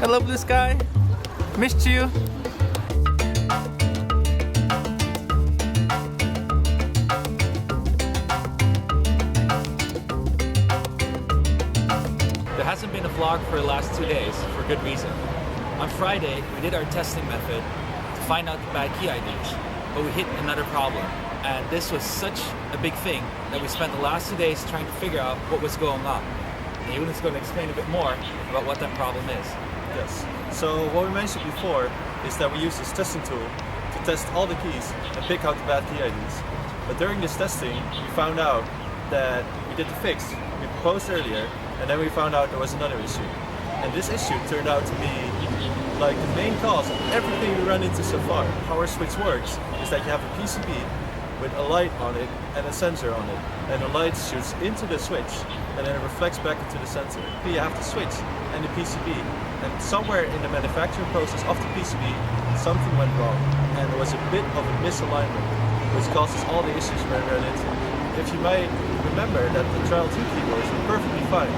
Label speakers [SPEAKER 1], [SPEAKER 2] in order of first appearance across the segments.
[SPEAKER 1] Hello, blue sky. Missed you. There hasn't been a vlog for the last 2 days for good reason. On Friday, we did our testing method to find out the bad key IDs, but we hit another problem. And this was such a big thing that we spent the last 2 days trying to figure out what was going on. And Jeroen is going to explain a bit more about what that problem is.
[SPEAKER 2] Yes. So what we mentioned before is that we use this testing tool to test all the keys and pick out the bad key IDs. But during this testing, we found out that we did the fix we proposed earlier, and then we found out there was another issue. And this issue turned out to be like the main cause of everything we run into so far. How our switch works is that you have a PCB with a light on it and a sensor on it. And the light shoots into the switch and then it reflects back into the sensor. You have the switch and the PCB. And somewhere in the manufacturing process of the PCB, something went wrong. And there was a bit of a misalignment, which causes all the issues we ran into. If you might remember that the Trial 2 keyboards were perfectly fine.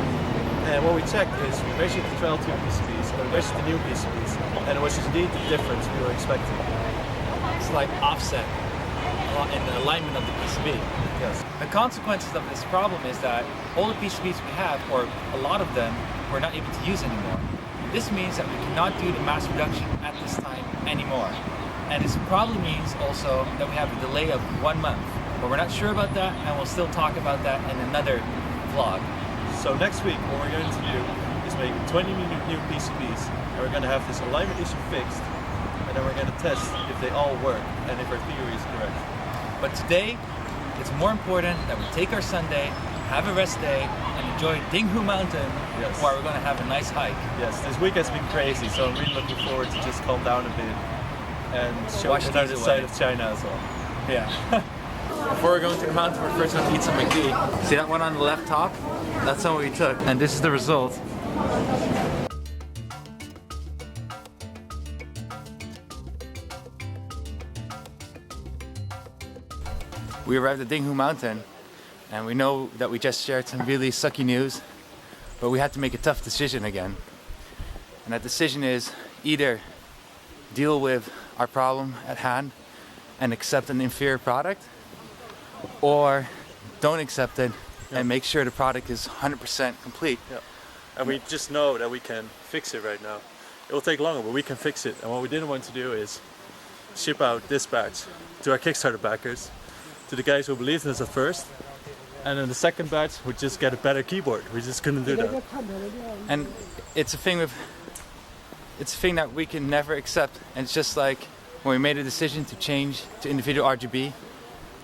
[SPEAKER 2] And what we checked is we measured the Trial 2 PCBs and we measured the new PCBs. And it was indeed the difference we were expecting.
[SPEAKER 1] It's like offset in the alignment of the PCB.
[SPEAKER 2] Yes.
[SPEAKER 1] The consequences of this problem is that all the PCBs we have, or a lot of them, we're not able to use anymore. This means that we cannot do the mass production at this time anymore. And this probably means also that we have a delay of 1 month. But we're not sure about that, and we'll still talk about that in another vlog.
[SPEAKER 2] So next week what we're going to do is make 20 new PCBs, and we're going to have this alignment issue fixed, and then we're going to test if they all work and if our theory is correct.
[SPEAKER 1] But today, it's more important that we take our Sunday, have a rest day, and enjoy Dinghu Mountain,
[SPEAKER 2] Yes.
[SPEAKER 1] where we're going to have a nice hike.
[SPEAKER 2] Yes, this week has been crazy, so I'm really looking forward to just calm down a bit and show
[SPEAKER 1] Watch
[SPEAKER 2] another
[SPEAKER 1] these
[SPEAKER 2] side
[SPEAKER 1] away.
[SPEAKER 2] of China as well.
[SPEAKER 1] Yeah. Before we're going to the mountain, we're first going to eat some McD. See that one on the left top? That's the one we took. And this is the result. We arrived at Dinghu Mountain, and we know that we just shared some really sucky news, but we had to make a tough decision again. And that decision is either deal with our problem at hand and accept an inferior product, or don't accept it and make sure the product is 100% complete.
[SPEAKER 2] Yeah. And we just know that we can fix it right now. It will take longer, but we can fix it. And what we didn't want to do is ship out this batch to our Kickstarter backers, to the guys who believed in us at first, and then the second batch would just get a better keyboard. We just couldn't do that.
[SPEAKER 1] And it's a thing that we can never accept. And it's just like when we made a decision to change to individual RGB,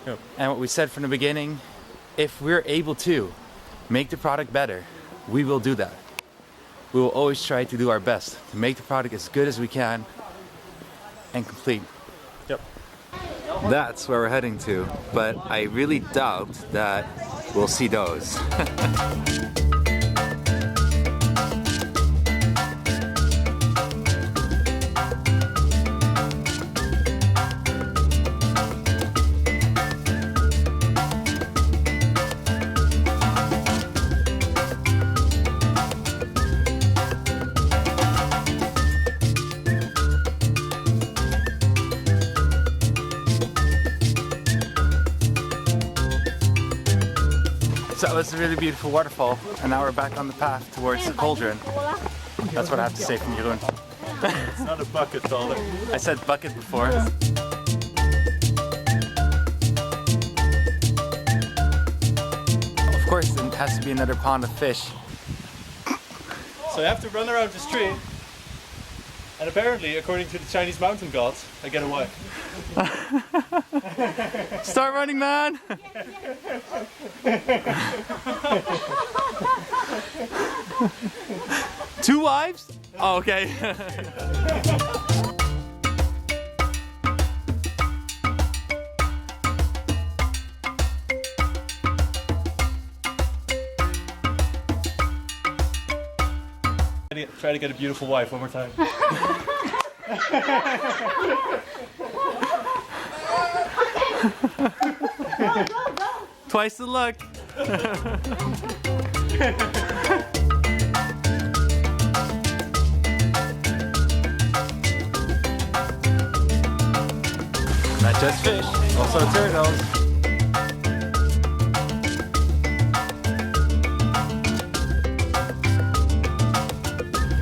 [SPEAKER 2] Yep.
[SPEAKER 1] and what we said from the beginning, if we're able to make the product better, we will do that. We will always try to do our best to make the product as good as we can and complete.
[SPEAKER 2] Yep.
[SPEAKER 1] That's where we're heading to, but I really doubt that we'll see those. So that was a really beautiful waterfall, and now we're back on the path towards the cauldron. That's what I have to say from Jeroen.
[SPEAKER 2] It's not a bucket, Calder.
[SPEAKER 1] I said bucket before. Of course, it has to be another pond of fish.
[SPEAKER 2] So I have to run around this tree, and apparently, according to the Chinese mountain gods, I get away.
[SPEAKER 1] Start running, man! Two wives? Oh, okay.
[SPEAKER 2] Try to get a beautiful wife one more time.
[SPEAKER 1] Twice the luck. Not just fish, also turtles.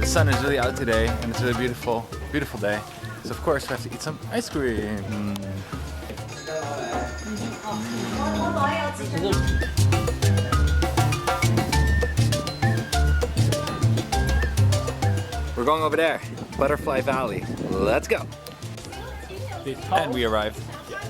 [SPEAKER 1] The sun is really out today and it's a really beautiful, beautiful day. So of course we have to eat some ice cream. We're going over there, Butterfly Valley. Let's go. And we arrived.
[SPEAKER 2] I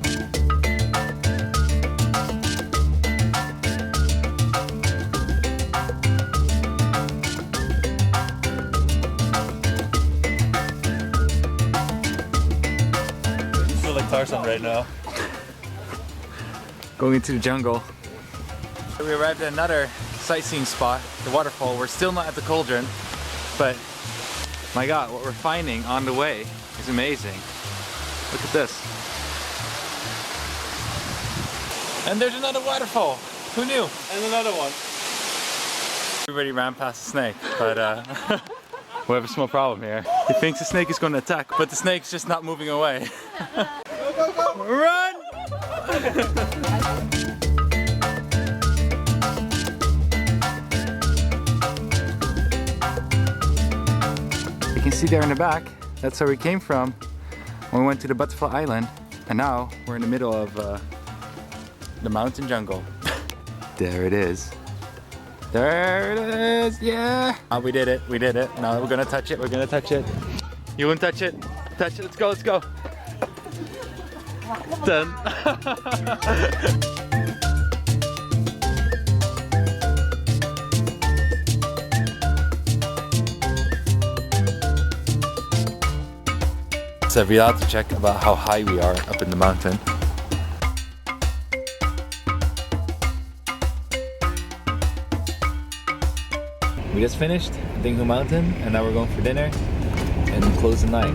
[SPEAKER 2] feel like Tarzan right now.
[SPEAKER 1] Going into the jungle. We arrived at another sightseeing spot, the waterfall. We're still not at the cauldron, but my God, what we're finding on the way is amazing. Look at this. And there's another waterfall. Who knew?
[SPEAKER 2] And another one.
[SPEAKER 1] Everybody ran past the snake, but we have a small problem here. He thinks the snake is going to attack, but the snake's just not moving away.
[SPEAKER 2] Go, go, go!
[SPEAKER 1] Run! You can see there in the back, that's where we came from when we went to the Butterfly Island, and now we're in the middle of the mountain jungle. There it is. There it is, yeah! Oh, we did it, we did it. Now we're gonna touch it, we're gonna touch it. You won't touch it. Touch it, let's go, let's go. Done. It's a reality check about how high we are up in the mountain. We just finished Dingle Mountain and now we're going for dinner and close the night.